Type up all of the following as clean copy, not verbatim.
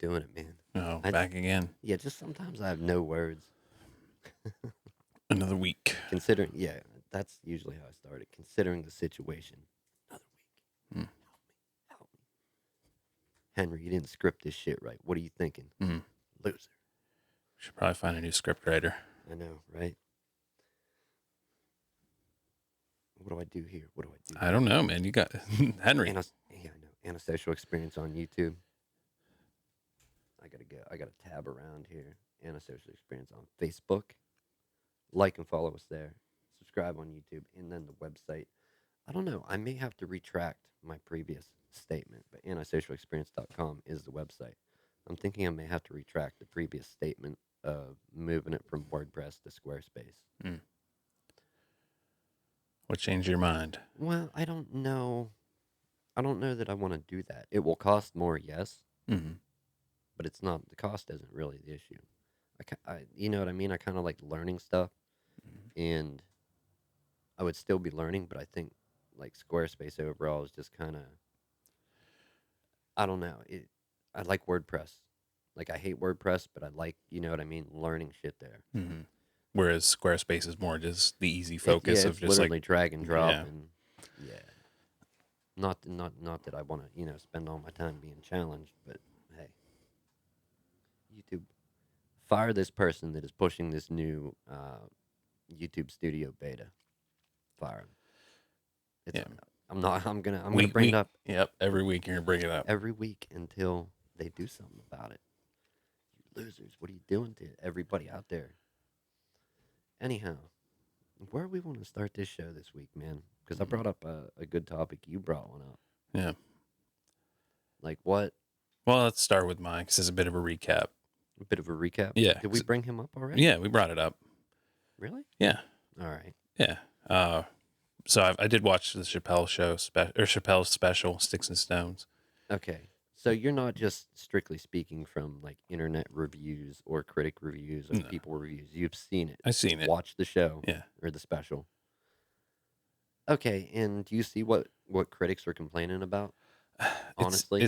doing it, man. Oh, I back again. Yeah, just sometimes I have no words. Another week. Considering, yeah, that's usually how I started. Considering the situation. Another week. Mm. Help me. Henry, you didn't script this shit right. What are you thinking? Mm. Loser. Should probably find a new script writer. I know, right? What do I do here? What do I do? I don't know, man. You got Henry. Yeah, I know. Antisocial experience on YouTube. I gotta go. I gotta tab around here. Antisocial experience on Facebook. Like and follow us there. Subscribe on YouTube, and then the website. I don't know. I may have to retract my previous statement, but antisocialexperience.com is the website. I'm thinking I may have to retract the previous statement of moving it from WordPress to Squarespace. Mm. What changed your mind? Well, I don't know. I don't know that I want to do that. It will cost more, yes, Mm-hmm. but it's not. The cost isn't really the issue. You know what I mean? I kind of like learning stuff, and I would still be learning, but I think like Squarespace overall is just kind of, I don't know. I like WordPress. Like I hate WordPress, but I like, you know what I mean, learning shit there. Mm-hmm. Whereas Squarespace is more just the easy Yeah, focus of it's just literally like, drag and drop, yeah. and yeah, not that I want to, spend all my time being challenged, but hey, YouTube, fire this person that is pushing this new YouTube Studio beta. Fire him. It's Yeah. I'm gonna bring it up. Yep. Every week you're going to bring it up. Every week until they do something about it. You losers, what are you doing to everybody out there? Anyhow, where we want to start this show this week, man? Because I brought up a good topic. You brought one up. Yeah. Like what? Well, let's start with mine because it's a bit of a recap. A bit of a recap? Yeah. Did we bring him up already? Yeah, we brought it up. Really? Yeah. All right. Yeah. So I did watch the Chappelle show, Chappelle's special, Sticks and Stones. Okay. So you're not just strictly speaking from like internet reviews or critic reviews or No. people reviews. You've seen it. I've seen it. Watched the show. Yeah. Or the special. Okay, and do you see what critics are complaining about? Honestly,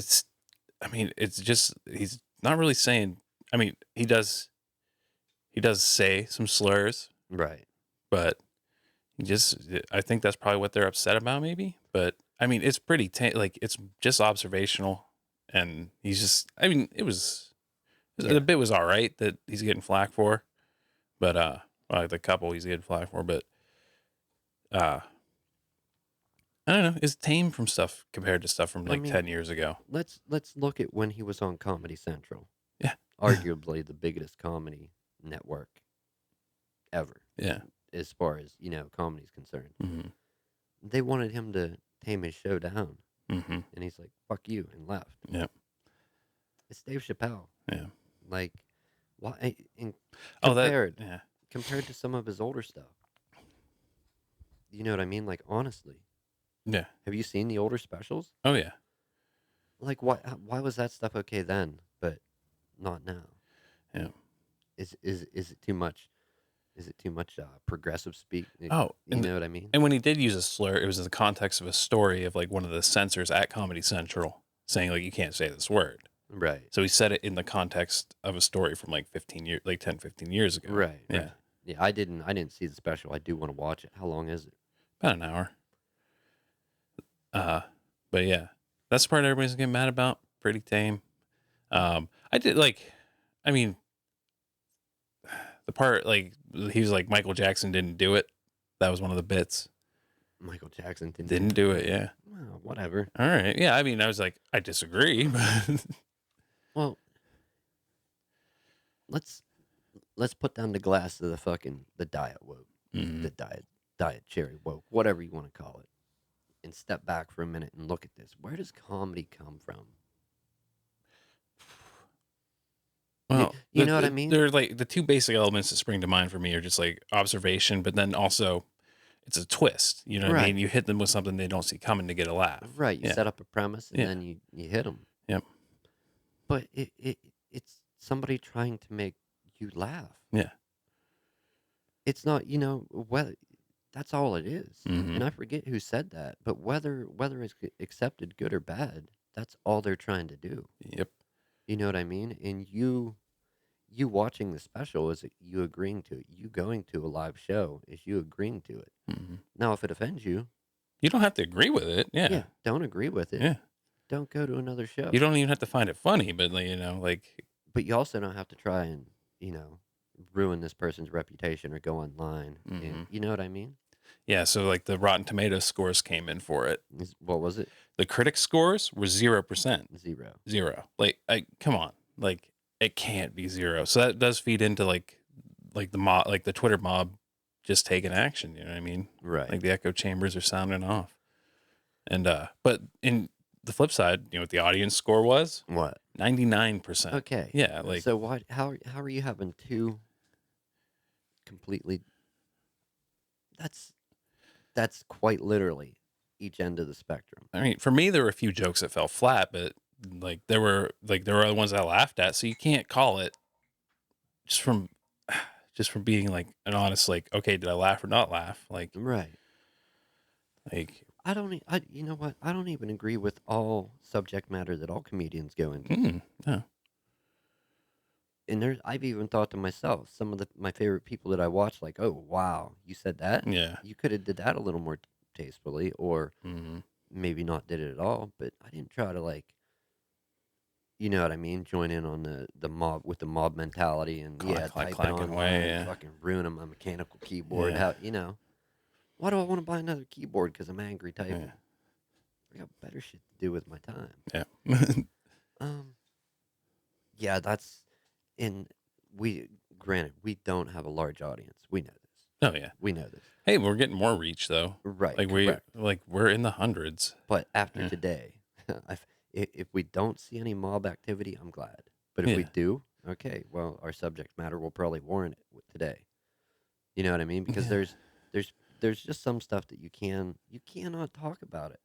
I mean, it's just, he's not really saying, I mean, he does say some slurs, right. but I think that's probably what they're upset about maybe. But I mean, it's pretty, like, it's just observational. And he's just, I mean, the bit was all right that he's getting flack for, but, well, the couple he's getting flack for, but, I don't know. It's tame from stuff compared to stuff from like 10 years ago. Let's look at when he was on Comedy Central. Yeah. Arguably the biggest comedy network ever. Yeah. As far as, comedy is concerned. Mm-hmm. They wanted him to tame his show down. Mm-hmm. And he's like, fuck you, and left. Yeah. It's Dave Chappelle. Yeah. Like, why? Yeah. Compared to some of his older stuff. You know what I mean? Like, honestly. Yeah. Have you seen the older specials? Oh, yeah. Like, why was that stuff okay then, but not now? Yeah. Is it too much? Is it too much progressive speak? Oh, you know what I mean? And when he did use a slur, it was in the context of a story of like one of the censors at Comedy Central saying like, you can't say this word. Right. So he said it in the context of a story from like 10, 15 years ago. Right. Yeah. Right. Yeah. I didn't see the special. I do want to watch it. How long is it? About an hour. But yeah, that's the part everybody's getting mad about. Pretty tame. The part like he was like Michael Jackson didn't do it. That was one of the bits. Michael Jackson didn't do it. Yeah. Well, whatever. All right. Yeah. I mean, I was like, I disagree. But well, let's put down the glass of the diet woke, the diet cherry woke, whatever you want to call it. And step back for a minute and look at this. Where does comedy come from? Well, you know what I mean? They're like the two basic elements that spring to mind for me are just like observation, but then also it's a twist. You know what I mean? You hit them with something they don't see coming to get a laugh. Right. You set up a premise and then you hit them. Yep. But it's somebody trying to make you laugh. Yeah. It's not, whether that's all it is. Mm-hmm. And I forget who said that, but whether it's accepted good or bad, that's all they're trying to do. Yep. You know what I mean? And you watching the special is you agreeing to it. You going to a live show is you agreeing to it. Mhm. Now, if it offends you, You don't have to agree with it. yeah, Yeah. don't agree with it. Yeah. Don't go to another You show. don't even have to find it funny, but like, you know, like, But you also don't have to try and, you know, ruin this person's reputation or go online. And mhm. you know what I mean? Yeah. So like the Rotten Tomatoes scores came in for it. What was it? The critic scores were 0%. 0. Zero. Like, come on. Like, it can't be zero. So that does feed into like the mob, like the Twitter mob just taking action. You know what I mean? Right. Like the echo chambers are sounding off. And, but in the flip side, you know what the audience score was? What? 99%. Okay. Yeah. Like, So what? How are you having two completely? That's that's quite literally each end of the spectrum. I mean, for me, there were a few jokes that fell flat, but there were other ones I laughed at. So you can't call it just from, just from being like an honest, like, okay, did I laugh or not laugh? Right. Like, I don't. You know what? I don't even agree with all subject matter that all comedians go into. yeah, And there's, I've even thought to myself, some of my favorite people that I watch, like, oh wow, you said that. yeah. You could have did that a little more tastefully, or Mm-hmm. maybe not did it at all. But I didn't try to like, you know what I mean? Join in on the mob with the mob mentality and Clack, yeah, clack, typing clacking online, away. Yeah. fucking ruining my mechanical keyboard. Yeah. How you know? Why do I want to buy another keyboard? Because I'm angry typing. Yeah. I got better shit to do with my time. Yeah. Um, yeah, that's in we. Granted, we don't have a large audience. We know this. Oh yeah. We know this. Hey, we're getting more reach though. Right, Like correct. we're in the hundreds. But after Yeah. today, if we don't see any mob activity, I'm glad. But if we Yeah. do, okay, well, our subject matter will probably warrant it today. You know what I mean? Because Yeah. there's there's just some stuff that you cannot talk about it.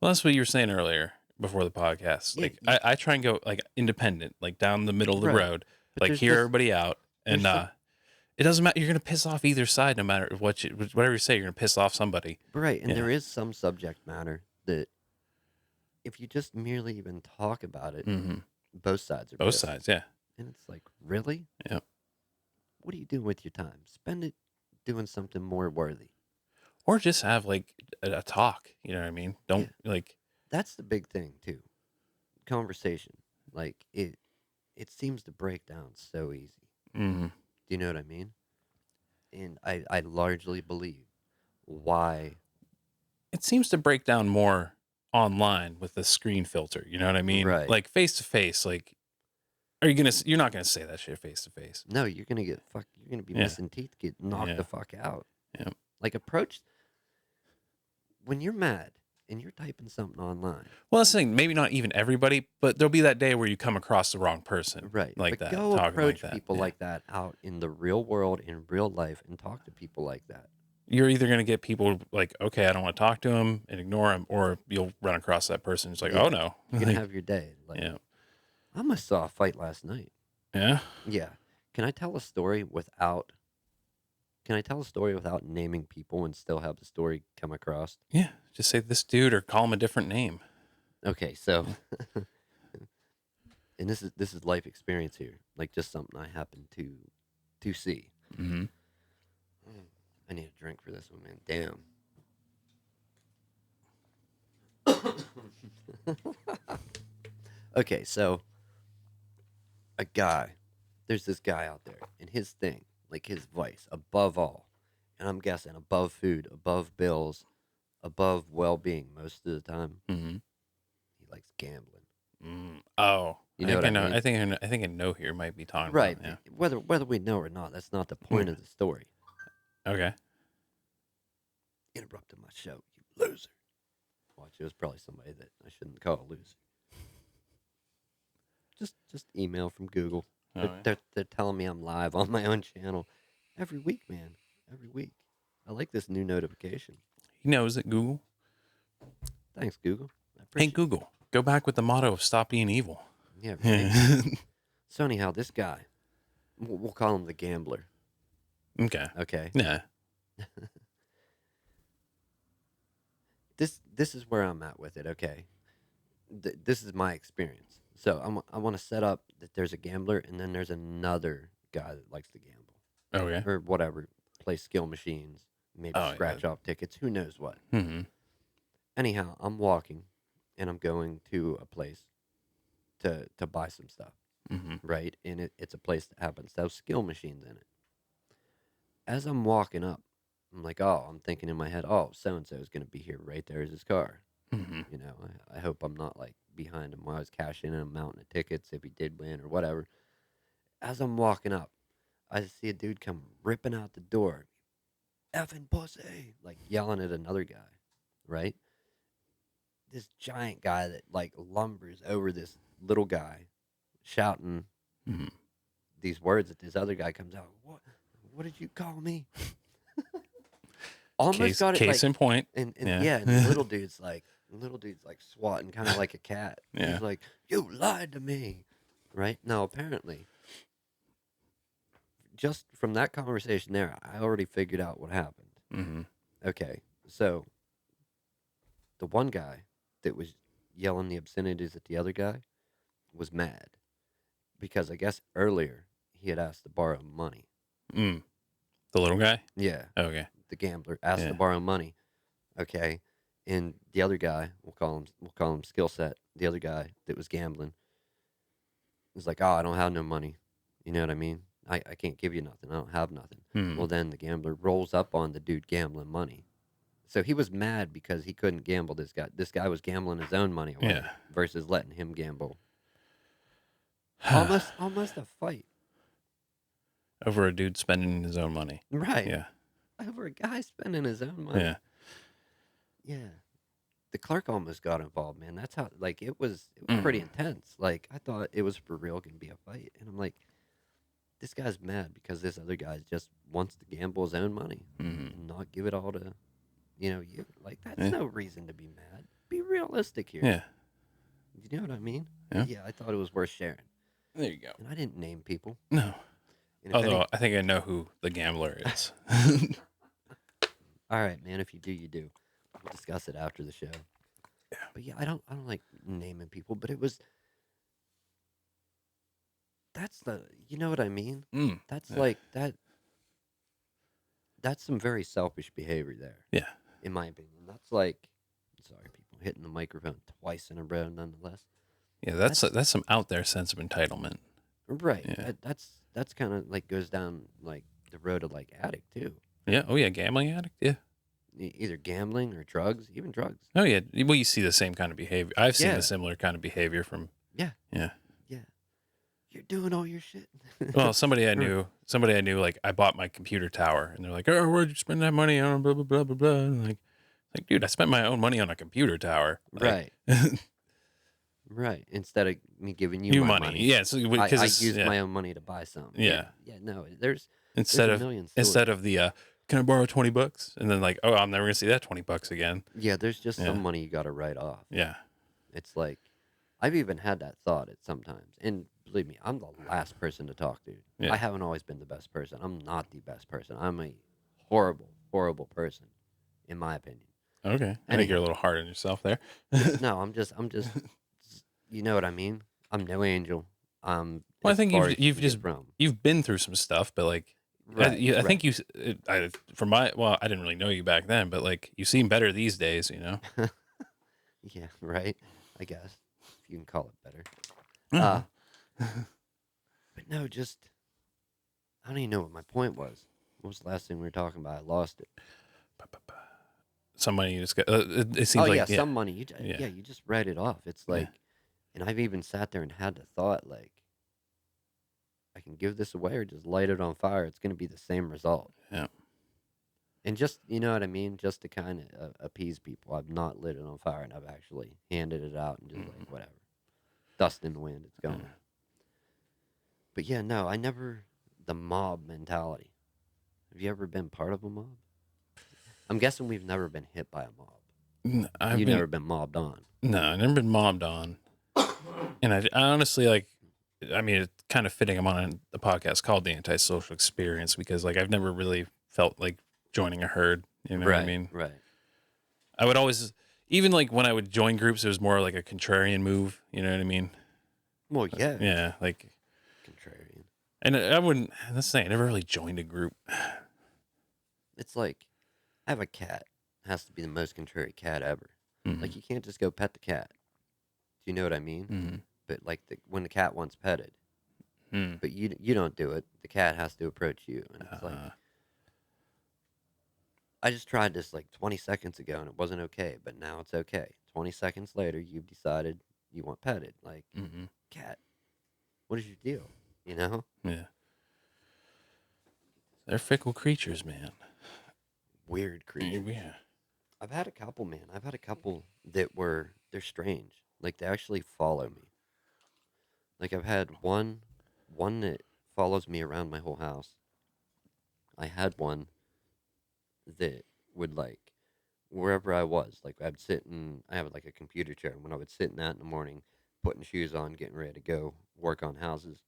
Well, that's what you were saying earlier before the podcast. Yeah, Like I try and go like independent, like down the middle of the right. road, But like there's hear just everybody out, there's and some it doesn't matter. You're gonna piss off either side, no matter whatever you say. You're gonna piss off somebody. right, and Yeah. there is some subject matter that if you just merely even talk about it, Mm-hmm. both sides are Both pissed. sides. Yeah. And it's like, really? Yeah. What are you doing with your time? Spend it doing something more worthy. Or just have like a talk. You know what I mean? Don't Yeah. like. That's the big thing too. Conversation. Like it seems to break down so easy. Mm-hmm. Do you know what I mean? And I largely believe why It seems to break down more online with the screen filter. You know what I mean? right. Like face to face. Like, you're not gonna say that shit face to face. No, you're gonna get you're gonna be Yeah. missing teeth, get knocked Yeah. the fuck out. Yeah. Like approach when you're mad and you're typing something online. Well, that's the thing. Maybe not even everybody, but there'll be that day where you come across the wrong person, Right. like But that, go talking like approach that. people Yeah. like that out in the real world, in real life, and talk to people like that. You're either gonna get people like, okay, I don't want to talk to him and ignore him, or you'll run across that person who's like, Yeah. oh no, You're gonna Like, have your day. Like yeah, I almost saw a fight last night. yeah, Yeah. Can I tell a story without naming people and still have the story come across? yeah. Just say this dude or call him a different name. Okay, so and this is life experience here. Like just something I happened to see. Mm-hmm. I need a drink for this one, man. Damn. Okay, so there's this guy out there, and his thing, like his vice, above all, and I'm guessing above food, above bills, above well-being most of the time, Mm-hmm. he likes gambling. Oh, You I know think what I I know. mean? I think I know who you might be talking Right. about. Whether we know or not, that's not the point Yeah. of the story. Okay. Interrupted my show, you loser. Watch, it was probably somebody that I shouldn't call a loser. Just email from Google. Oh, They're, yeah. they're telling me I'm live on my own channel every week, man. Every week. I like this new notification. He knows it. Google. Thanks, Google. I Hey appreciate Google, go back with the motto of "Stop being evil." Yeah, right. So anyhow, this guy, we'll call him the gambler. Okay. Okay. Yeah. This is where I'm at with it. Okay. This is my experience. So I want to set up that there's a gambler, and then there's another guy that likes to gamble Okay. or whatever, play skill machines, maybe Oh yeah. scratch off tickets, who knows what. Mm-hmm. Anyhow, I'm walking, and I'm going to a place to buy some stuff, Mm-hmm. right? And it's a place that happens to have skill machines in it. As I'm walking up, I'm like, oh, I'm thinking in my head, oh, so and so is going to be here. Right there is his car. Mm-hmm. You know, I hope I'm not like behind him while I was cashing in a mountain of tickets if he did win or whatever. As I'm walking up, I see a dude come ripping out the door, effing pussy, like yelling at another guy, right? This giant guy that like lumbers over this little guy, shouting Mm-hmm. these words that this other guy comes out. What did you call me? Almost got it Case like, in point. and Yeah. yeah, and the little dude's like swatting, kind of like a cat. Yeah. He's like, "You lied to me," right? Now, apparently, just from that conversation there, I already figured out what happened. Mm-hmm. Okay, so the one guy that was yelling the obscenities at the other guy was mad because I guess earlier he had asked to borrow money. Mm. The little guy. Yeah, Okay. the gambler asked to Yeah. borrow money. Okay, and the other guy, we'll call him skill set. The other guy that was gambling was like, "Oh, I don't have no money." You know what I mean? I can't give you nothing. I don't have nothing. Mm-hmm. Well, then the gambler rolls up on the dude gambling money. So he was mad because he couldn't gamble this guy. This guy was gambling his own money away Yeah. versus letting him gamble. Almost a fight. Over a dude spending his own money. Right. Yeah. Over a guy spending his own money. Yeah. Yeah. The clerk almost got involved, man. That's how like it was pretty intense. Like I thought it was for real gonna be a fight. And I'm like, this guy's mad because this other guy just wants to gamble his own money Mm-hmm. and not give it all to you. Like that's Yeah. no reason to be mad. Be realistic here. Yeah. You know what I mean? Yeah. Yeah, I thought it was worth sharing. There you go. And I didn't name people. No. And if Although I think I know who the gambler is. all right, man, if you do, you do. We'll discuss it after the show. Yeah. But yeah, I don't like naming people, but that's you know what I mean? Mm. That's Yeah. like that's some very selfish behavior there, Yeah. in my opinion. That's like, sorry, people, hitting the microphone twice in a row, nonetheless. Yeah. That's some out there sense of entitlement. Right. Yeah. That's kind of like goes down like the road of like addict too. Yeah. Oh yeah. Gambling addict. Yeah. Either gambling or drugs, even drugs. Oh yeah. Well, you see the same kind of behavior. I've seen Yeah. the similar kind of behavior from. Yeah. Yeah. Yeah. You're doing all your shit. Well, somebody I knew, like I bought my computer tower, and they're like, "Oh, where'd you spend that money on?" Blah blah blah blah blah. And like, dude, I spent my own money on a computer tower. Like, Right. Right. Instead of me giving you New my money. money. Yeah. So I because used my own money to buy something. Yeah. Yeah. No, there's instead a of million instead stories. of the can I borrow $20? And then like, oh, I'm never gonna see that $20 again. Yeah, there's just Yeah. some money you got to write off. Yeah. It's like, I've even had that thought at sometimes. And believe me, I'm the last person to talk to. Yeah. I haven't always been the best person. I'm not the best person. I'm a horrible, horrible person, in my opinion. Okay. I think you're a little hard on yourself there. No, I'm just, you know what I mean? I'm no angel. Well, I as think far as you you've can get just from. you've been through some stuff, but like Right. I think you from my well, I didn't really know you back then, but like you seem better these days, you know. Yeah, right. I guess if you can call it better. Uh-huh. But no, just I don't even know what my point was. What was the last thing we were talking about? I lost it. Somebody you just got. It seems Oh like yeah, some money. Yeah. You just read it off. It's like, and I've even sat there and had the thought like, I can give this away or just light it on fire. It's going to be the same result. Yeah. And just you know what I mean, just to kind of appease people, I've not lit it on fire and I've actually handed it out and just like whatever, dust in the wind, it's going. But yeah, no, I never the mob mentality. Have you ever been part of a mob? I'm guessing we've never been hit by a mob. You've never been mobbed on. No, I've never been mobbed on. And I honestly like. I mean, it's kind of fitting. I'm on the podcast called the Antisocial Experience because like I've never really felt like joining a herd. You know what I mean? Right. I would always, even like when I would join groups, it was more like a contrarian move. You know what I mean? Well, yeah, Yeah, like, contrarian. and I wouldn't. That's the thing. I never really joined a group. It's like I have a cat. Has to be the most contrary cat ever. Mm-hmm. Like you can't just go pet the cat. Do you know what I mean? Mm-hmm. But like when the cat wants petted, but you don't do it. The cat has to approach you, and it's like I just tried this like 20 seconds ago, and it wasn't okay. But now it's okay. 20 seconds later, you've decided you want petted. Like mm-hmm. cat, what is your deal? You know, Yeah, they're fickle creatures, man. weird creatures. Yeah. I've had a couple, man. I've had a couple that they're strange. Like they actually follow me. Like I've had one that follows me around my whole house. I had one that would like wherever I was, like I'd sit in I have like a computer chair and when I would sit in that in the morning, putting shoes on, getting ready to go work on houses,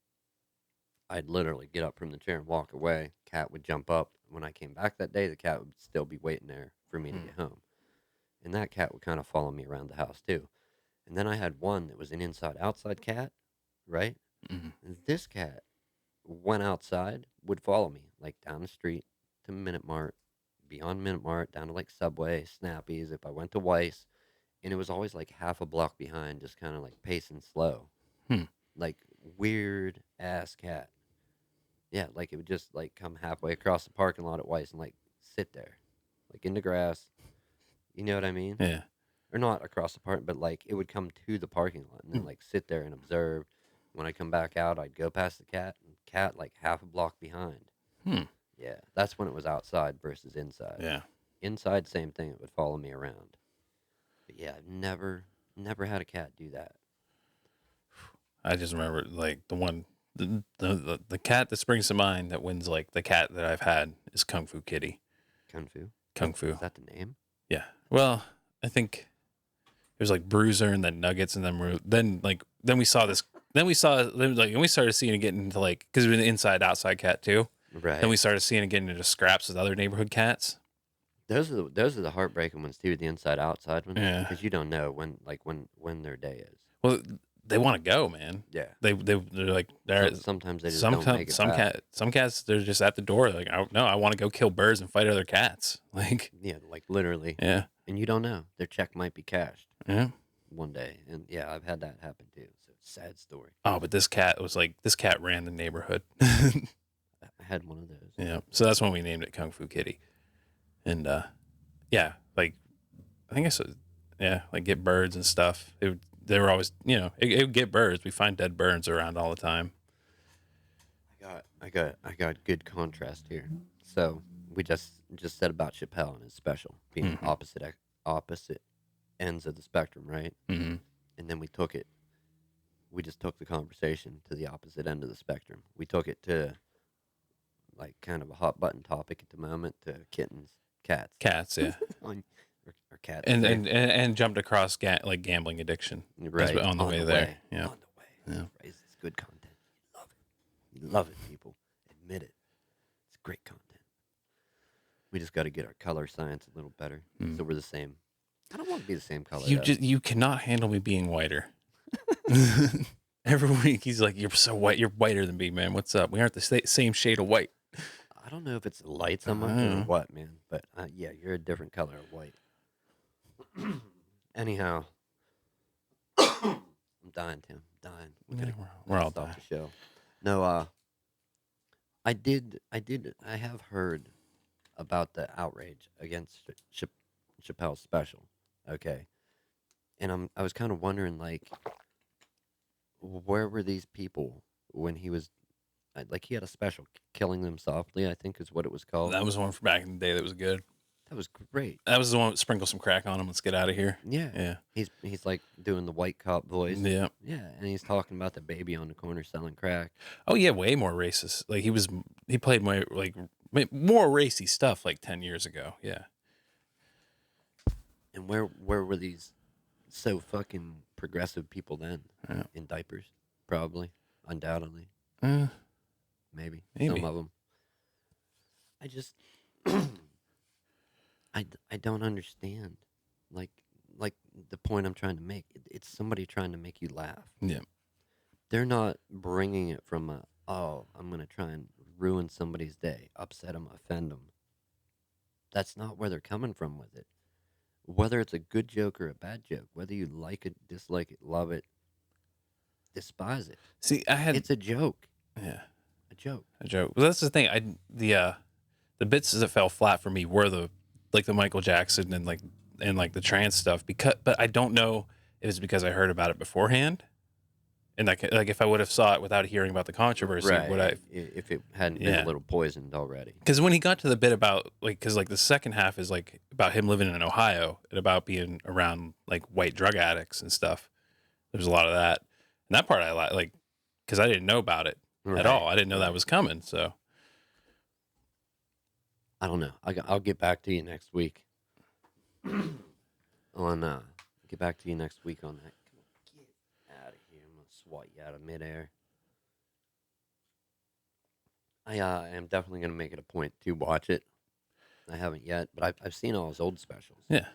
I'd literally get up from the chair and walk away. Cat would jump up. When I came back that day, the cat would still be waiting there for me to Hmm. get home. And that cat would kind of follow me around the house too. And then I had one that was an inside outside cat, right? Mm-hmm. And this cat went outside, would follow me, like down the street to Minute Mart, beyond Minute Mart, down to like Subway, Snappies, if I went to Weiss, and it was always like half a block behind, just kind of like pacing slow. Hmm. Like weird ass cat. Yeah, like it would just like come halfway across the parking lot at Weiss and like sit there, like in the grass. You know what I mean? Yeah. Or not across the park, but like it would come to the parking lot and then like sit there and observe. When I come back out, I'd go past the cat, and cat like half a block behind. Hmm. Yeah, that's when it was outside versus inside. Yeah. Inside, same thing. It would follow me around. But yeah, I've never had a cat do that. I just remember like the cat that springs to mind that wins like the cat that I've had is Kung Fu Kitty. Kung Fu. Kung Fu. Is that the name? Yeah. Well, I think it was like Bruiser and then Nuggets and then we saw this. Then we saw like and we started seeing it get into like because it was an inside outside cat too. Right. Then we started seeing it getting into scraps with other neighborhood cats. Those are the heartbreaking ones too. The inside outside ones. Yeah. Because you don't know when their day is. Well, they want to go, man. Yeah. They're like they're Sometimes they just don't make it back. some cats they're just at the door like I want to go kill birds and fight other cats. Like Yeah, like literally. yeah. And you don't know. Their check might be cashed Yeah. one day. And yeah, I've had that happen too. So sad story. Oh, but this cat ran the neighborhood. I had one of those. Yeah. So that's when we named it Kung Fu Kitty. And yeah, like I think I said yeah, like get birds and stuff. They were always it would get birds. We find dead birds around all the time. I got good contrast here. So we just said about Chappelle and his special being Mhm. opposite ends of the spectrum, right? Mm-hmm. And then we just took the conversation to the opposite end of the spectrum. We took it to like kind of a hot button topic at the moment to kittens, cats, Cats, yeah. or cats, And jumped across like gambling addiction. right on the way there. Yeah. on the way. Yeah. Right, it's good content. You love it, people. Admit it. It's great content. We just got to get our color science a little better, so we're the same. I don't want to be the same color. You cannot handle me being whiter. Every week he's like, "You're so white. You're whiter than me, man. What's up? We aren't the same shade of white." I don't know if it's the lights I'm under or what, man. But yeah, you're a different color of white. Anyhow, I'm dying, Tim. Dying. We're all Stop dying. the show. No, I have heard about the outrage against Chappelle's special. Okay, and I was kind of wondering, like, where were these people when he was, like, he had a special, Killing Them Softly, I think is what it was called. That was one from back in the day that was good. That was great. That was the one with sprinkle some crack on him. Let's get out of here. Yeah. Yeah. He's like doing the white cop voice. Yeah. Yeah, and he's talking about the baby on the corner selling crack. Oh yeah, way more racist. Like he played more racy stuff like 10 years ago. Yeah. And where were these so fucking progressive people then? Yeah. In diapers, probably, undoubtedly, maybe some of them. I just I don't understand, like the point I'm trying to make. It's somebody trying to make you laugh. Yeah. they're not bringing it from a, oh, I'm gonna try and ruin somebody's day, upset them, offend them. That's not where they're coming from with it. Whether it's a good joke or a bad joke, whether you like it, dislike it, love it, despise it, See, I had it's a joke. yeah A joke. a joke. Well, that's the thing. The bits that fell flat for me were the Michael Jackson and like the trans stuff because, but I don't know if it's because I heard about it beforehand. And like if I would have saw it without hearing about the controversy, would I? Right. If it hadn't been a Yeah, little poisoned already. because when he got to the bit about because like the second half is like about him living in Ohio and about being around like white drug addicts and stuff. There's a lot of that, and that part I like because I didn't know about it at all. I didn't know that was coming. So I don't know. I'll get back to you next week on get back to you next week on that. Get out of here! I'm gonna swat you out of midair. I am definitely gonna make it a point to watch it. I haven't yet, but I've seen all his old specials. yeah,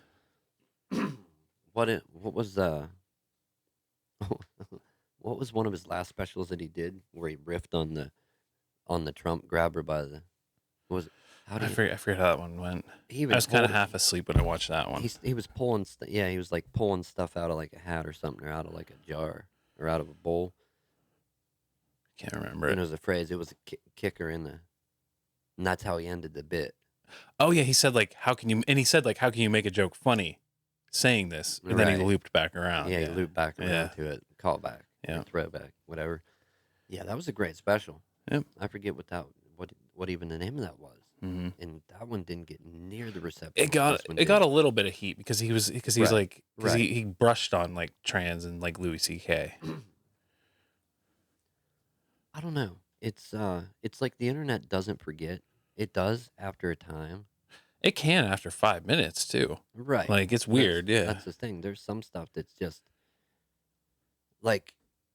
What was what was one of his last specials that he did where he riffed on the Trump grabber by the what was it? How do you, I forget how that one went. he I even was kind of pulled half asleep when I watched that one. he was pulling yeah, he was like pulling stuff out of like a hat or something, or out of like a jar or out of a bowl. Can't remember And it. it was a phrase. It was a kicker in the, and that's how he ended the bit. Oh yeah, he said like how can you and he said like how can you make a joke funny saying this and then he Right. looped back around. Yeah, he looped back around Yeah. to it, callback, Yeah. throwback, whatever. Yeah, that was a great special. Yep. I forget what even the name of that was, Mm-hmm. and that one didn't get near the reception. It got a little bit of heat because he was Right, like because right. he brushed on like trans and like Louis C.K. I don't know. It's like the internet doesn't forget. It does after a time. It can after 5 minutes too. Right. Like it's weird. Yeah. That's the thing. There's some stuff that's just like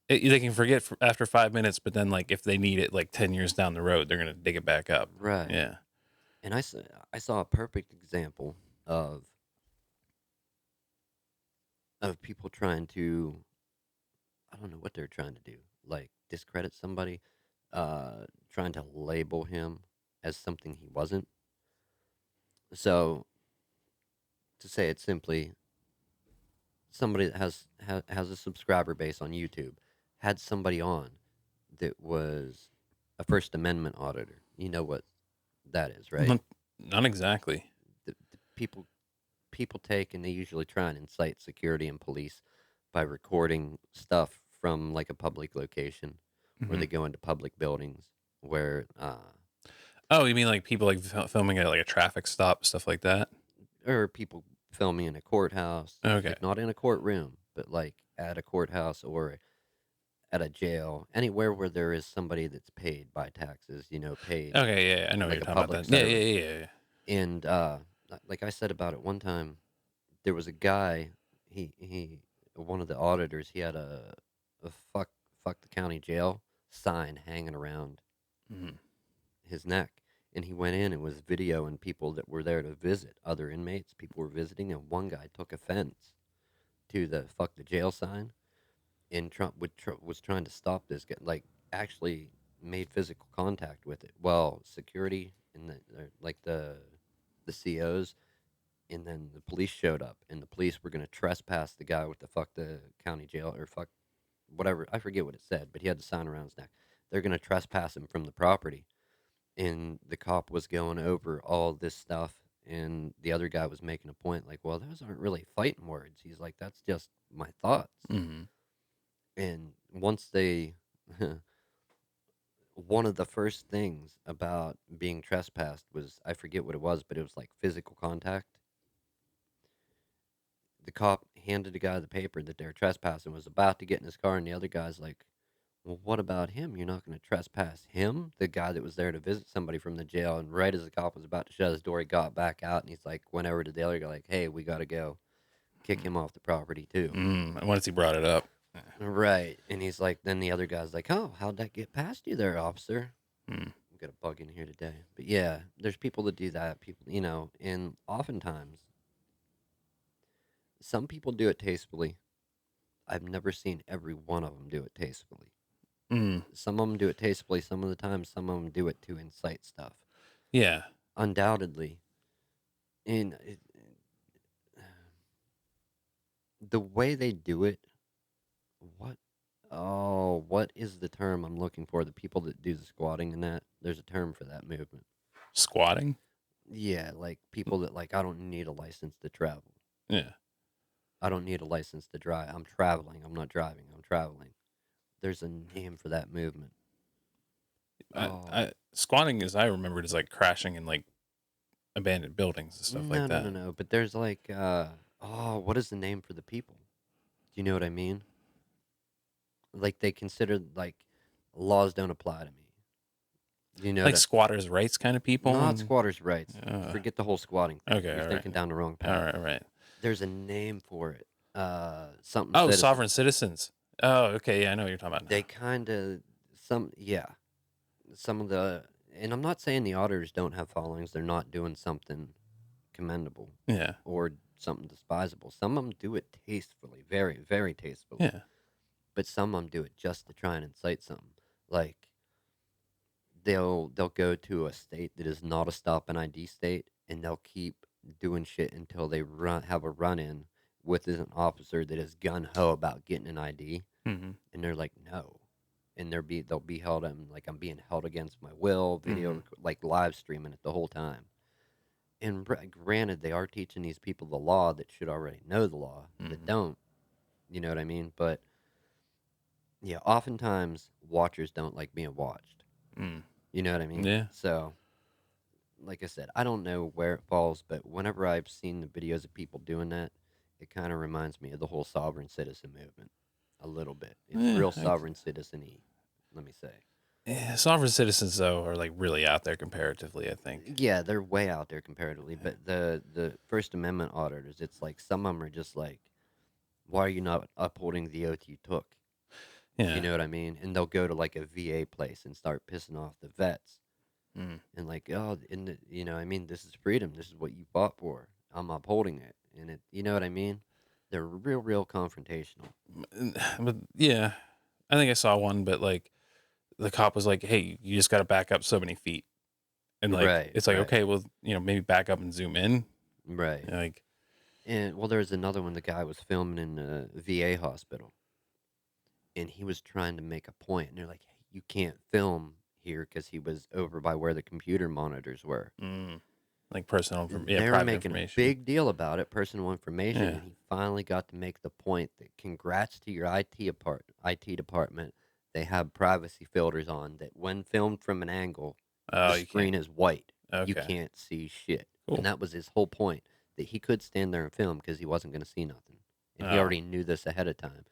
They can forget after 5 minutes, but then like if they need it like 10 years down the road, they're gonna dig it back up. right. Yeah. And I saw a perfect example of people trying to, I don't know what they're trying to do, like discredit somebody, trying to label him as something he wasn't. So to say it simply, somebody that has a subscriber base on YouTube had somebody on that was a First Amendment auditor. You know what that is, right? Not exactly. The people take, and they usually try and incite security and police by recording stuff from like a public location, where they go into public buildings where Oh, you mean like people like filming at like a traffic stop, stuff like that? or people filming in a courthouse, Okay. like not in a courtroom, but like at a courthouse or at a jail, anywhere where there is somebody that's paid by taxes, paid. Okay, yeah, I know Like what a you're talking about. public That. Yeah, servant. yeah. And like I said about it one time, there was a guy. He one of the auditors. He had a fuck the county jail sign hanging around Mm-hmm. his neck, and he went in and was videoing people that were there to visit, other inmates. People were visiting, and one guy took offense to the fuck the jail sign, and Trump was trying to stop this guy, like actually made physical contact with it. Well, security and like the COs, and then the police showed up, and the police were going to trespass the guy with the fuck the county jail or fuck whatever. I forget what it said, but he had the sign around his neck. They're going to trespass him from the property, and the cop was going over all this stuff, and the other guy was making a point like, well, those aren't really fighting words. He's like, that's just my thoughts. Mm-hmm. And once they one of the first things about being trespassed was, I forget what it was, but it was like physical contact. The cop handed the guy the paper that they were trespassing, was about to get in his car, and the other guy's like, well, what about him? You're not going to trespass him? The guy that was there to visit somebody from the jail. And right as the cop was about to shut his door, he got back out, and he's like, went over to the other guy, like, hey, we got to go. Kick him off the property, too. Once he brought it up. Right. And he's like, then the other guy's like, oh, how'd that get past you there, officer? Mm. I've got a bug in here today. But yeah, there's people that do that. People, and oftentimes, some people do it tastefully. I've never seen every one of them do it tastefully. Mm. Some of them do it tastefully. Some of the time, some of them do it to incite stuff. Yeah. Undoubtedly, and the way they do it, what? Oh, what is the term I'm looking for? The people that do the squatting and that. There's a term for that movement. Squatting. Yeah, like people that like I don't need a license to travel. Yeah. I don't need a license to drive. I'm traveling. I'm not driving. I'm traveling. There's a name for that movement. Oh, Squatting, as I remembered, is like crashing in like abandoned buildings and stuff like no, no, no, that. no. But there's like, oh, what is the name for the people? Do you know what I mean? Like they consider like laws don't apply to me. You know Like that squatters' rights kind of people. not And squatters' rights. uh, Forget the whole squatting thing. okay, You're all right, thinking down the wrong all path. right, right. There's a name for it. Something Oh, citizen. sovereign citizens. Oh, okay, yeah, I know what you're talking about They now. kind of yeah. Some of the and I'm not saying the auditors don't have followings. They're not doing something commendable Yeah, or something despisable. Some of them do it tastefully, very, very tastefully. yeah. But some of them do it just to try and incite something. Like they'll go to a state that is not a stop and ID state, and they'll keep doing shit until they have a run in with an officer that is gun ho about getting an ID, Mm-hmm. and they're like, no. And they'll be held. I'm being held against my will. Mm-hmm. Like live streaming it the whole time. And granted, they are teaching these people the law that should already know the law that Mm-hmm. don't. You know what I mean? But yeah, oftentimes watchers don't like being watched. Mm. You know what I mean? Yeah. So, like I said, I don't know where it falls, but whenever I've seen the videos of people doing that, it kind of reminds me of the whole sovereign citizen movement a little bit. It's Yeah. real sovereign citizen-y, let me say. Yeah. Sovereign citizens though are like really out there comparatively, I think. Yeah, they're way out there comparatively, Yeah. but the First Amendment auditors, it's like some of them are just like, why are you not upholding the oath you took? You Yeah. know what I mean? And they'll go to like a VA place and start pissing off the vets Mm. and like, oh, you know, I mean, this is freedom. This is what you fought for. I'm upholding it, and you know what I mean? They're real, real confrontational. But yeah, I think I saw one, but like the cop was like, "Hey, you just got to back up so many feet," and like Right, it's like, right, okay, well, maybe back up and zoom in, right. like, And well, there's another one. The guy was filming in a VA hospital, and he was trying to make a point, and they're like, hey, you can't film here because he was over by where the computer monitors were. mm, like personal, yeah, They were private making a information. big deal about it, personal information, Yeah. and he finally got to make the point that congrats to your IT department. They have privacy filters on that when filmed from an angle, the Oh, you can't. screen is white. You Okay. can't see shit. And Cool. that was his whole point, that he could stand there and film because he wasn't going to see nothing. And he Oh. already knew this ahead of time.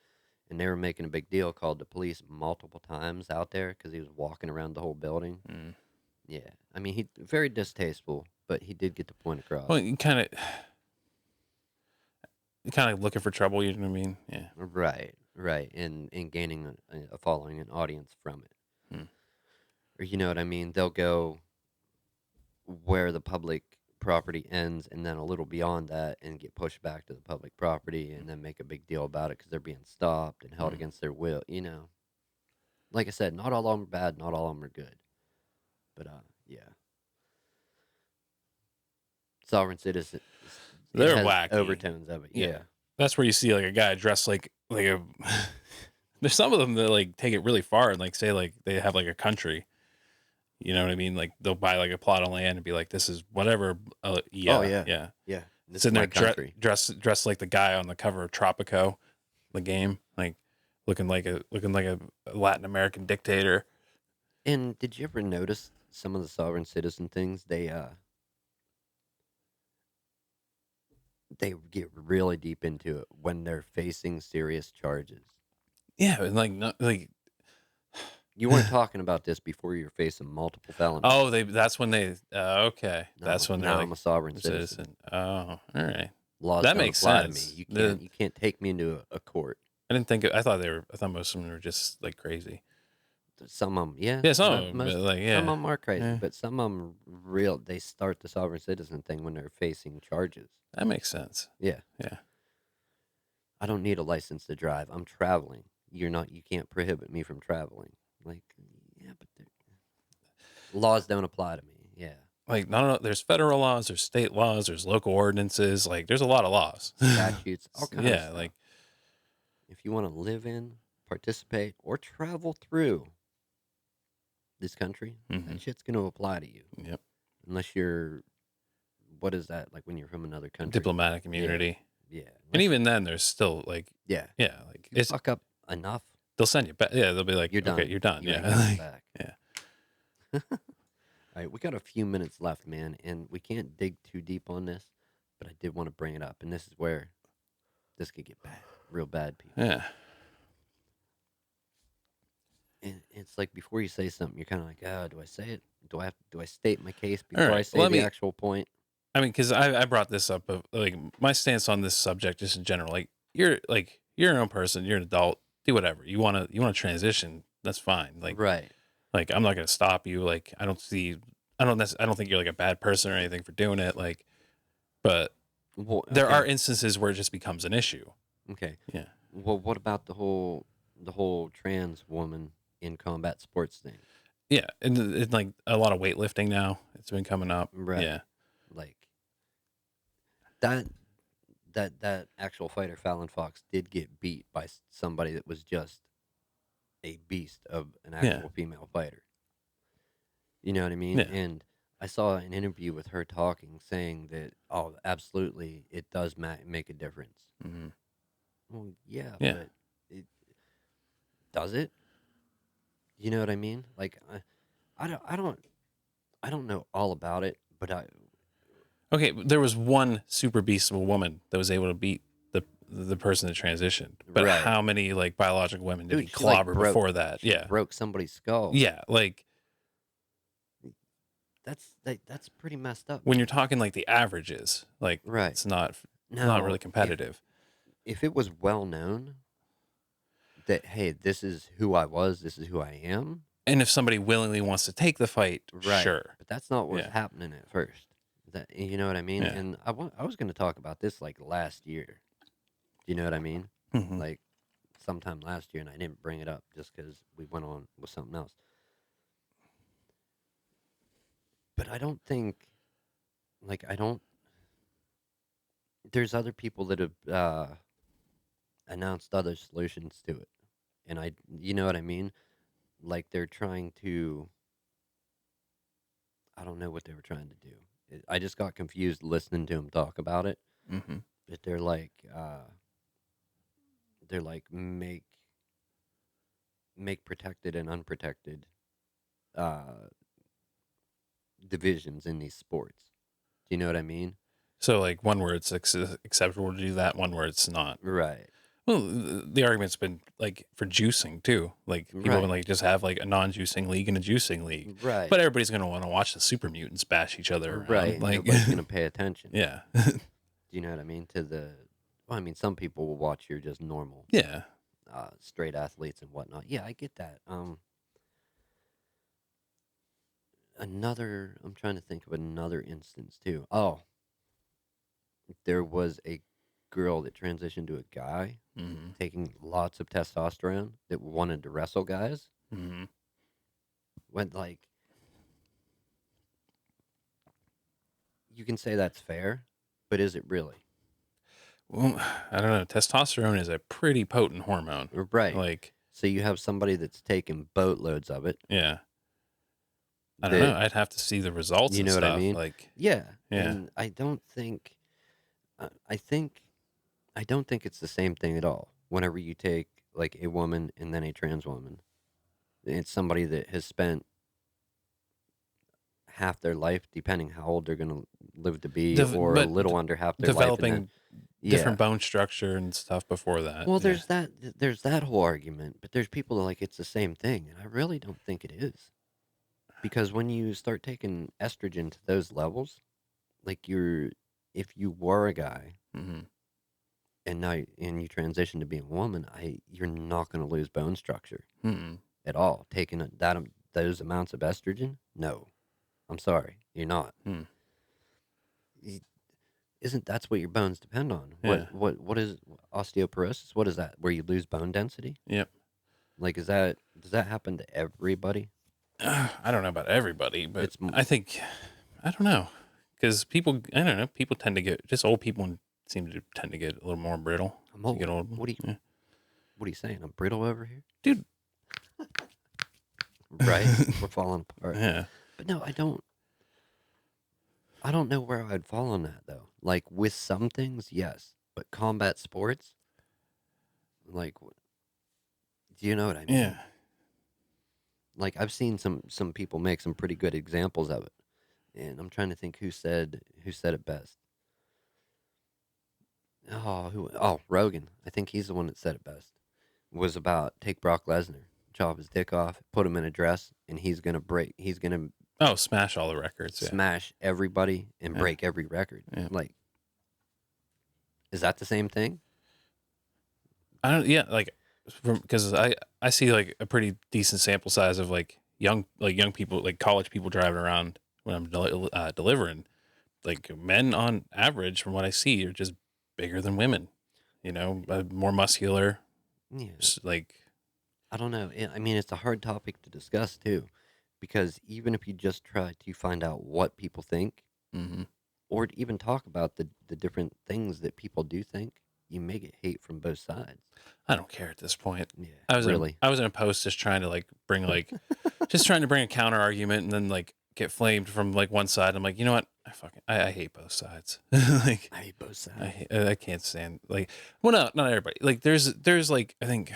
And they were making a big deal, called the police multiple times out there because he was walking around the whole building. Mm. Yeah. I mean, he very distasteful, but he did get the point across. Well, you kind of looking for trouble. You know what I mean? Yeah. Right, right, and gaining a following, an audience from it, Hmm. or you know what I mean. They'll go where the public property ends, and then a little beyond that, and get pushed back to the public property, and then make a big deal about it because they're being stopped and held Mm. against their will. You know, like I said, not all of them are bad, not all of them are good, but yeah, sovereign citizen, it They're has wacky. overtones of it. Yeah. Yeah, That's where you see like a guy dressed like a. There's some of them that like take it really far and like say like they have like a country. You know what I mean? Like they'll buy like a plot of land and be like, "This is whatever." oh Yeah, yeah, yeah. yeah. This is Sitting my there country. dressed like the guy on the cover of Tropico, the game, like looking like a Latin American dictator. And did you ever notice some of the sovereign citizen things? They get really deep into it when they're facing serious charges. Yeah, and like no, like You weren't talking about this before you were facing multiple felonies. oh that's when they okay, that's when they're Now like I'm a sovereign a citizen. citizen. Oh, all right, Laws that don't makes apply to me. sense. You can't take me into a court. I didn't think I thought most of them were just like crazy. Some of them, yeah, Yeah, some of them, but most like some yeah, of them are crazy, yeah, but some of them real. They start the sovereign citizen thing when they're facing charges. that makes sense. Yeah, Yeah, I don't need a license to drive. I'm traveling. You can't prohibit me from traveling. Like, yeah, but laws don't apply to me. Yeah, Like, no, there's federal laws, there's state laws, there's local ordinances. Like, there's a lot of laws. statutes, all kind of Yeah, stuff. like, If you want to live in, participate, or travel through this country, hmm that shit's going to apply to you. yep. Unless you're, what is that? Like when you're from another country? Diplomatic Yeah, immunity. yeah. And Unless you, even then, there's still like, yeah, yeah, like if you it's fuck up enough, they'll send you back. Yeah, they'll be like, you're okay, done. you're done. You ain't Yeah, coming like, back. yeah. All right, we got a few minutes left, man, and we can't dig too deep on this, but I did want to bring it up, and this is where this could get bad, real bad, people. Yeah. And it's like before you say something, you're kind of like, oh, do I say it? Do I state my case All before I right. say the actual point? I mean, because I brought this up of like my stance on this subject just in general. Like you're your own person. You're an adult. Do whatever you want to transition. That's fine. Right. Like I'm not gonna stop you. Like I don't see. I don't think you're like a bad person or anything for doing it. Like, but Well, there okay. are instances where it just becomes an issue. Okay. Yeah. Well, what about the whole trans woman in combat sports thing? Yeah. And like a lot of weightlifting now. It's been coming up. Right. Yeah. Like that actual fighter Fallon Fox did get beat by somebody that was just a beast of an Yeah. actual female fighter. You know what I mean? Yeah. And I saw an interview with her talking, saying that, oh, absolutely, it does make a difference. hmm Well, yeah, Yeah. but it does it? You know what I mean? Like, I don't know all about it, but Okay, there was one super beast of a woman that was able to beat the person that transitioned. But right, how many like biological women did he dude, she like clobber before that? she Yeah. broke somebody's skull. Yeah, like That's pretty messed up, when man. you're talking like the averages, like Right it's not now, really competitive. if it was well known that, hey, this is who I was, this is who I am, And if somebody willingly wants to take the fight, right? sure. But that's not what was Yeah. happening at first. That, you know what I mean? Yeah. And I was going to talk about this like last year. You know what I mean? hmm Like sometime last year, and I didn't bring it up just because we went on with something else. But I don't think, like, I don't. There's other people that have announced other solutions to it, and you know what I mean? Like they're trying to. I don't know what they were trying to do. I just got confused listening to them talk about it. hmm But they're like make protected and unprotected uh, divisions in these sports. Do you know what I mean? So like one where it's acceptable to do that, one where it's not. Right. Well, the argument's been like for juicing too. Like people Right. would like just have like a non-juicing league and a juicing league. Right. But everybody's gonna want to watch the super mutants bash each other around. Right. Like Nobody's gonna pay attention. yeah. Do you know what I mean? Well, I mean, some people will watch your just normal, Yeah. straight athletes and whatnot. Yeah, I get that. I'm trying to think of another instance too. Oh, there was a girl that transitioned to a guy hmm taking lots of testosterone that wanted to wrestle guys. hmm When like you can say that's fair, but is it really? Well, I don't know. Testosterone is a pretty potent hormone. Right. Like, So you have somebody that's taking boatloads of it. yeah. I don't That know. I'd have to see the results you and know what I stuff. mean? Like, Yeah. yeah. And I don't think I don't think it's the same thing at all. Whenever you take like a woman and then a trans woman, it's somebody that has spent half their life, depending how old they're going to live to be, or a but little under half their life. developing And then, different yeah. bone structure and stuff before that. Well, yeah. there's that whole argument, but there's people that like it's the same thing, and I really don't think it is. Because when you start taking estrogen to those levels, like if you were a guy hmm and you transition to being a woman, you're not going to lose bone structure hmm at all. Taking those amounts of estrogen, no, I'm sorry, you're not. Hmm. Isn't that's what your bones depend on? Yeah. What is osteoporosis? What is that? Where you lose bone density? Yep. Like, does that happen to everybody? I don't know about everybody, but It's I think I don't know because people. I don't know. People tend to get just old people seem to tend to get a little more brittle I'm as you get old. old. Yeah. What are you saying? I'm brittle over here, Dude. right? We're falling apart. Yeah. But no, I don't. I don't know where I'd fall on that though. Like with some things, yes, but combat sports, like, do you know what I Yeah. mean? Like I've seen some people make some pretty good examples of it, and I'm trying to think who said it best. Oh, Rogan. I think he's the one that said it best. Was about take Brock Lesnar, chop his dick off, put him in a dress, and he's gonna Oh, smash all the records. Yeah. smash everybody and Yeah. break every record. Yeah. Like, is that the same thing? I don't. Yeah. Like, because I see like a pretty decent sample size of like young people, like college people driving around when I'm delivering. Like men on average, from what I see, are just bigger than women. You know, more muscular. Yeah, Like, I don't know. I mean, it's a hard topic to discuss too, because even if you just try to find out what people think, mhm. or to even talk about the different things that people do think, you may get hate from both sides. I don't care at this point. Yeah, I really. was in a post just trying to like bring like just trying to bring a counter argument and then like get flamed from like one side. I'm like, you know what? I hate both sides. Like I hate both sides. I can't stand like well not everybody. Like there's like I think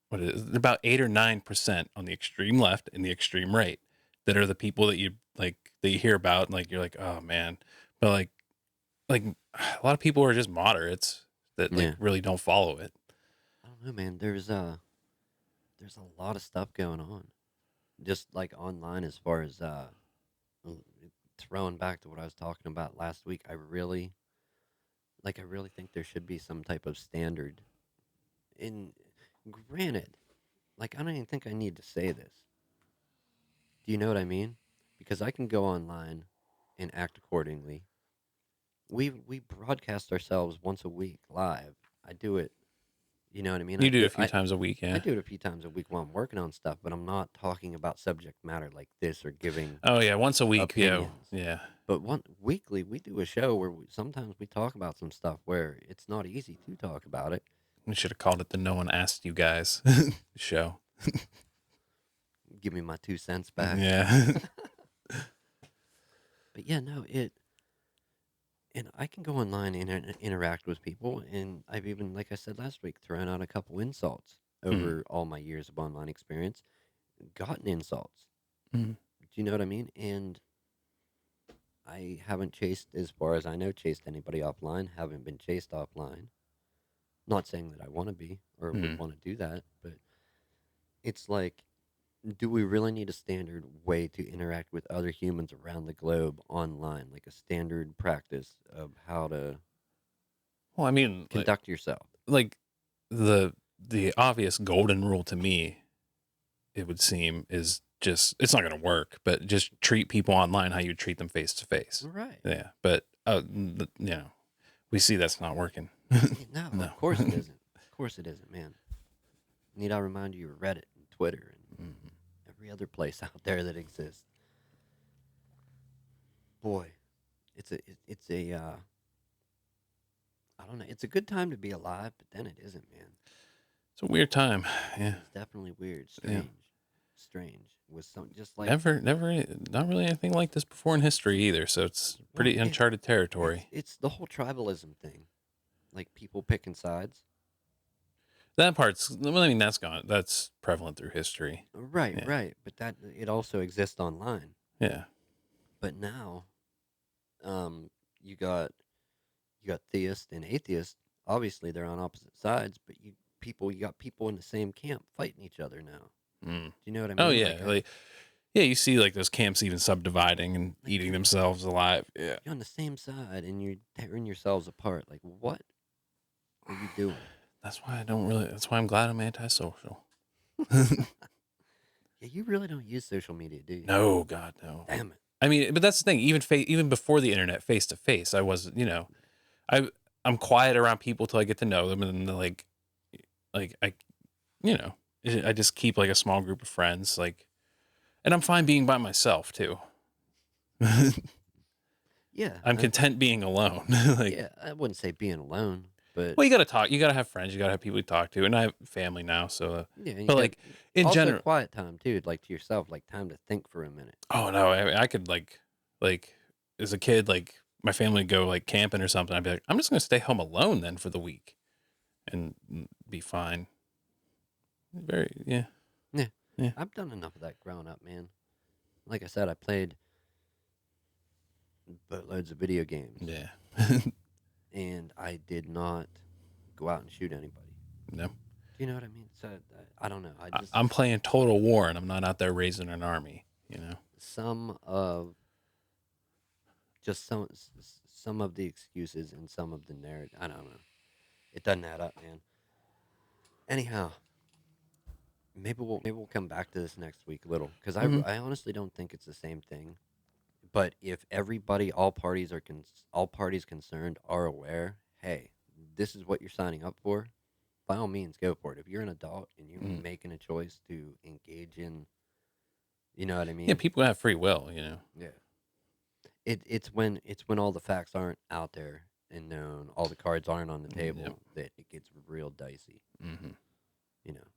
what is it, about 8 or 9% on the extreme left and the extreme right that are the people that you hear about and like you're like, oh man. But like a lot of people are just moderates that like Yeah, really don't follow it. I don't know, man. There's a lot of stuff going on, just like online as far as l- throwing back to what I was talking about last week. I really think there should be some type of standard. In granted, like I don't even think I need to say this. Do you know what I mean? Because I can go online and act accordingly. We broadcast ourselves once a week live. I do it. You know what I mean? You do it a few times a week, I yeah. do it a few times a week while I'm working on stuff, but I'm not talking about subject matter like this or giving Oh yeah, once a week, yeah, opinions. yeah. But weekly, we do a show where sometimes we talk about some stuff where it's not easy to talk about it. We should have called it the "No One Asked You Guys" show. Give me my 2 cents back. Yeah, But yeah, no, and I can go online and interact with people, and I've even, like I said last week, thrown out a couple insults mm. over all my years of online experience, gotten insults. Mm. Do you know what I mean? And I haven't chased, as far as I know, chased anybody offline. Haven't been chased offline. Not saying that I want to be or would Mm. want to do that, but it's like, do we really need a standard way to interact with other humans around the globe online, like a standard practice of how to Well, I mean, conduct yourself? like the obvious golden rule to me, it would seem, is just it's not going to work. But just treat people online how you treat them face to face. Right. Yeah, but you know, we see that's not working. No, No. of course it isn't. Of course it isn't, man. Need I remind you of Reddit and Twitter and Mhm. every other place out there that exists? Boy, it's a I don't know. It's a good time to be alive, but then it isn't, man. It's a weird time. Yeah. It's definitely weird, Yeah. strange. With some just like Never, not really anything like this before in history either. So it's well, pretty uncharted territory. it's the whole tribalism thing, like people picking sides. That part's, well, I mean, that's gone. That's prevalent through history. Right, Yeah. right. But that it also exists online. Yeah. But now, um, you got you got theists and atheists. Obviously, they're on opposite sides, but you got people in the same camp fighting each other now. Mm. Do you know what I Oh mean? yeah. Like, yeah, you see like those camps even subdividing and Like, eating dude, themselves alive. Yeah. you're on the same side and you're tearing yourselves apart. Like, what are you doing? That's why I'm glad I'm antisocial. Yeah, you really don't use social media, do you? No, God, no. Damn it. I mean, but that's the thing. Even before the internet, face to face, I wasn't. I'm quiet around people till I get to know them, and then like I, you know, I just keep like a small group of friends, like, and I'm fine being by myself too. Yeah, I'm content being alone. Like, yeah. I wouldn't say being alone, but well, you got to talk. You got to have friends. You got to have people to talk to. And I have family now, so. yeah, you But got like in also general, quiet time too, like to yourself, like time to think for a minute. oh no, I could like as a kid, like my family would go like camping or something. I'd be like, I'm just gonna stay home alone then for the week, and be fine. Very yeah Yeah, yeah I've done enough of that growing up, man. Like I said, I played boatloads of video games, yeah. and I did not go out and shoot anybody. No, Do you know what I mean? So I don't know. I just I'm playing Total War, and I'm not out there raising an army. You know. some of just some of the excuses and some of the narrative. I don't know. It doesn't add up, man. Anyhow, maybe we'll come back to this next week a little because Hmm. I honestly don't think it's the same thing. But if everybody, all parties concerned are aware, hey, this is what you're signing up for. By all means, go for it. If you're an adult and you're Mm. making a choice to engage in, you know what I Yeah, mean? people have free will. You know. Yeah. It's when all the facts aren't out there and known, all the cards aren't on the Yep. table that it gets real dicey. Hmm. You know.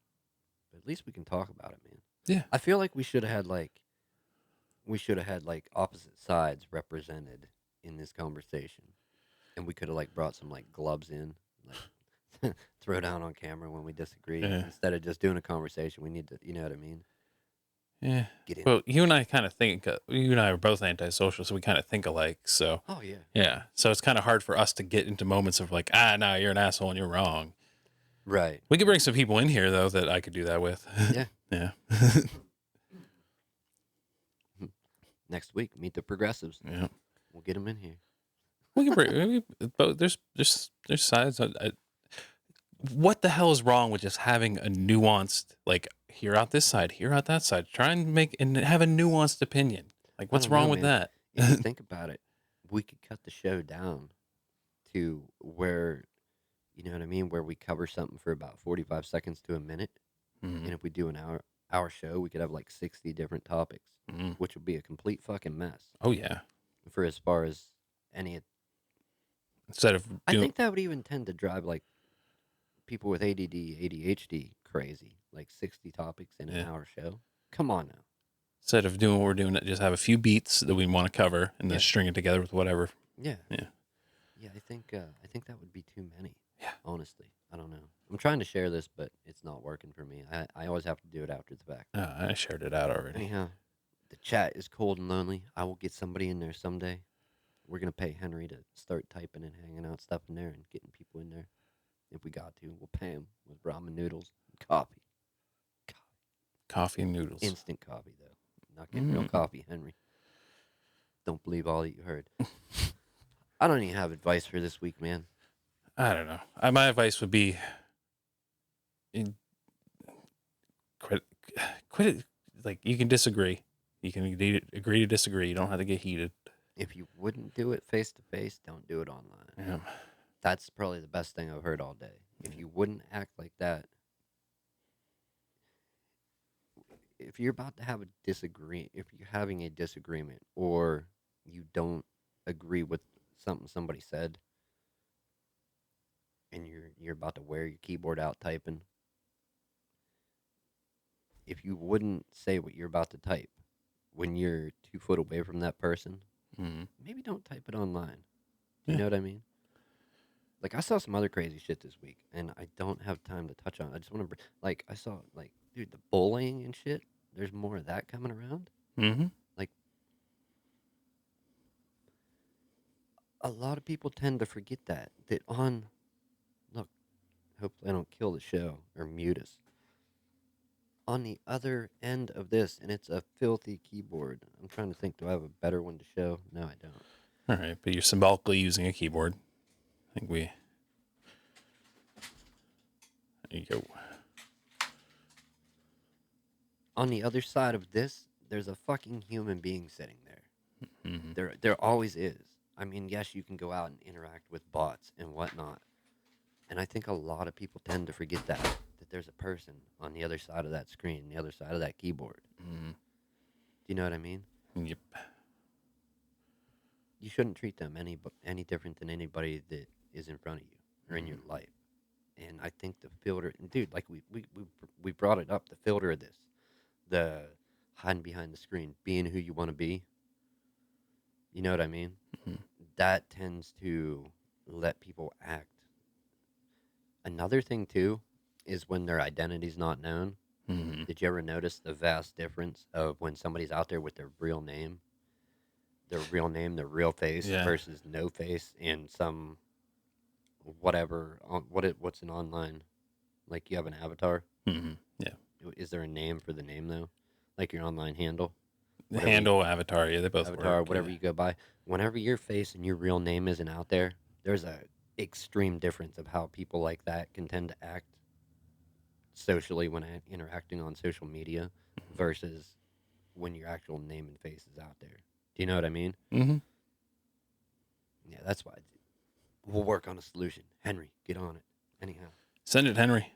But at least we can talk about it, man. Yeah. I feel like we should have had like opposite sides represented in this conversation, and we could have like brought some like gloves in, like throw down on camera when we disagree Yeah. instead of just doing a conversation. We need to, you know what I mean? Yeah. Get in. Well, you and I kind of think. You and I are both antisocial, so we kind of think alike. So Oh yeah, yeah. So it's kind of hard for us to get into moments of like, no, you're an asshole and you're wrong. right. We could bring some people in here though that I could do that with. Yeah. Yeah. Next week, meet the progressives. Yeah. We'll get them in here. We can bring both. There's sides. What the hell is wrong with just having a nuanced, like, hear out this side, hear out that side, try and make and have a nuanced opinion? Like, I what's don't know, wrong with man. that? If you think about it, we could cut the show down to where, you know what I mean, where we cover something for about 45 seconds to a minute. Mhm. And if we do an hour show, we could have like 60 different topics, Mhm. which would be a complete fucking mess Oh yeah. for as far as any. Instead of I doing, think that would even tend to drive like people with ADD, ADHD crazy. Like 60 topics in an yeah, hour show. Come on now. instead of doing what we're doing, just have a few beats that we want to cover and then Yeah. string it together with whatever. Yeah. Yeah. Yeah. I think that would be too many. Yeah. Honestly, I don't know. I'm trying to share this, but it's not working for me. I always have to do it after the fact. I shared it out already. Anyhow, the chat is cold and lonely. I will get somebody in there someday. We're gonna pay Henry to start typing and hanging out stuff in there and getting people in there. If we got to, we'll pay him with ramen noodles and coffee. Coffee and noodles. Instant coffee though, not getting real coffee, Henry. Don't believe all that you heard. I don't even have advice for this week, man. I don't know. My advice would be, quit. Quit it. Like, you can disagree. You can agree to disagree. You don't have to get heated. If you wouldn't do it face to face, don't do it online. Yeah. That's probably the best thing I've heard all day. If you wouldn't act like that, if you're about to have a if you're having a disagreement or you don't agree with something somebody said, and you're about to wear your keyboard out typing, if you wouldn't say what you're about to type when you're 2 foot away from that person, Mm-hmm. maybe don't type it online. Do you Yeah. know what I mean? Like I saw some other crazy shit this week, and I don't have time to touch on it. I just want to like I saw like dude the bullying and shit. There's more of that coming around. Mm-hmm. Like a lot of people tend to forget that on look. Hopefully I don't kill the show or mute us. On the other end of this, and it's a filthy keyboard. I'm trying to think. Do I have a better one to show? No, I don't. All right, but you're symbolically using a keyboard. I think we. There you go. On the other side of this, there's a fucking human being sitting there. Mm-hmm. There always is. I mean, yes, you can go out and interact with bots and whatnot, and I think a lot of people tend to forget that that there's a person on the other side of that screen, the other side of that keyboard. Mm. Do you know what I mean? Yep. You shouldn't treat them any different than anybody that is in front of you or in your life. And I think the filter, dude, like we brought it up, the filter of this, the hiding behind the screen, being who you want to be. You know what I mean? Mhm. That tends to let people act. Another thing too is when their identity's not known. Mm-hmm. Did you ever notice the vast difference of when somebody's out there with their real name, their real face Yeah. versus no face and some whatever on what's an online, like you have an avatar? Mm-hmm. Yeah. Is there a name for the name though? Like your online handle, The whatever you, handle, avatar, yeah, they both avatar, work. whatever Yeah. you go by. Whenever your face and your real name isn't out there, there's a extreme difference of how people like that can tend to act socially when interacting on social media versus when your actual name and face is out there. Do you know what I mean? Mm-hmm. Yeah, that's why we'll work on a solution. Henry, get on it. Anyhow. Send it, Henry.